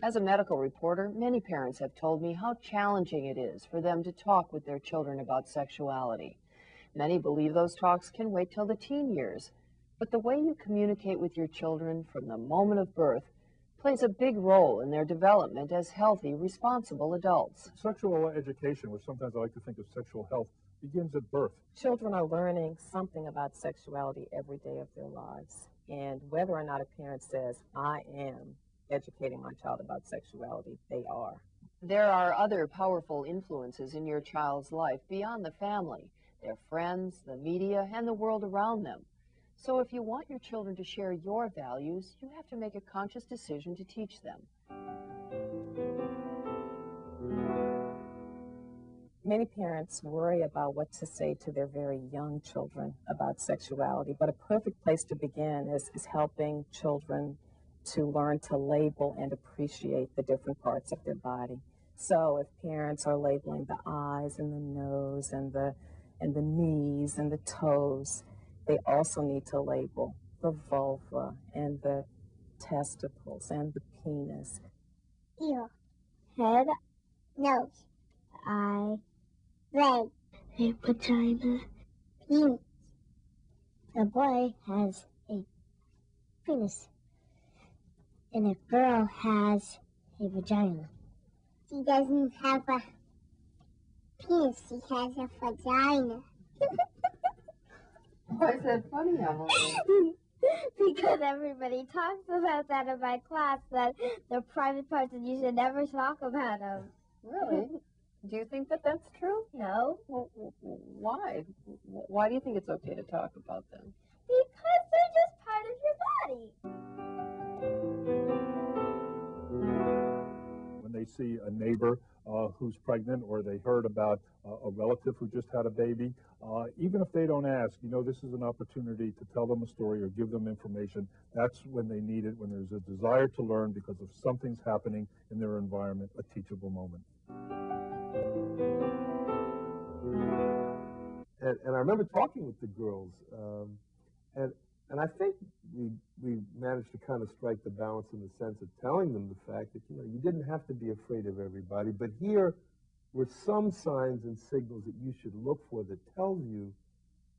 As a medical reporter, many parents have told me how challenging it is for them to talk with their children about sexuality. Many believe those talks can wait till the teen years, but the way you communicate with your children from the moment of birth plays a big role in their development as healthy, responsible adults. Sexual education, which sometimes I like to think of sexual health, begins at birth. Children are learning something about sexuality every day of their lives. And whether or not a parent says, I am educating my child about sexuality, they are. There are other powerful influences in your child's life beyond the family, their friends, the media, and the world around them. So if you want your children to share your values, you have to make a conscious decision to teach them. Many parents worry about what to say to their very young children about sexuality, but a perfect place to begin is helping children to learn to label and appreciate the different parts of their body. So if parents are labeling the eyes and the nose and the knees and the toes, they also need to label the vulva and the testicles and the penis. Ear, head, nose, eye, leg, a vagina, penis. A boy has a penis, and a girl has a vagina. She doesn't have a penis, she has a vagina. Why is that funny, Emily? Because everybody talks about that in my class, that they're private parts and you should never talk about them. Really? Do you think that that's true? No. Well, why? Why do you think it's okay to talk about them? Because they're just part of your body. When they see a neighbor who's pregnant, or they heard about a relative who just had a baby, even if they don't ask, this is an opportunity to tell them a story or give them information. That's when they need it, when there's a desire to learn because of something's happening in their environment, a teachable moment. And I remember talking with the girls, and I think we managed to kind of strike the balance in the sense of telling them the fact that, you didn't have to be afraid of everybody, but here were some signs and signals that you should look for that tells you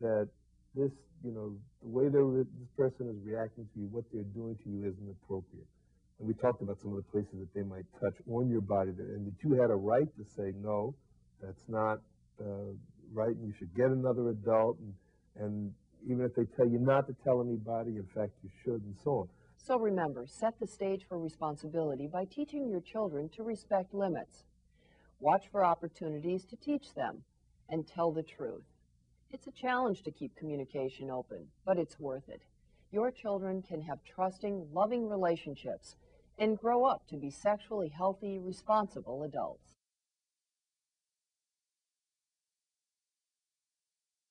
that this, the way this person is reacting to you, what they're doing to you isn't appropriate. And we talked about some of the places that they might touch on your body, and that you had a right to say, no, that's not right, and you should get another adult, and even if they tell you not to tell anybody, in fact, you should, and so on. So remember, set the stage for responsibility by teaching your children to respect limits. Watch for opportunities to teach them and tell the truth. It's a challenge to keep communication open, but it's worth it. Your children can have trusting, loving relationships and grow up to be sexually healthy, responsible adults.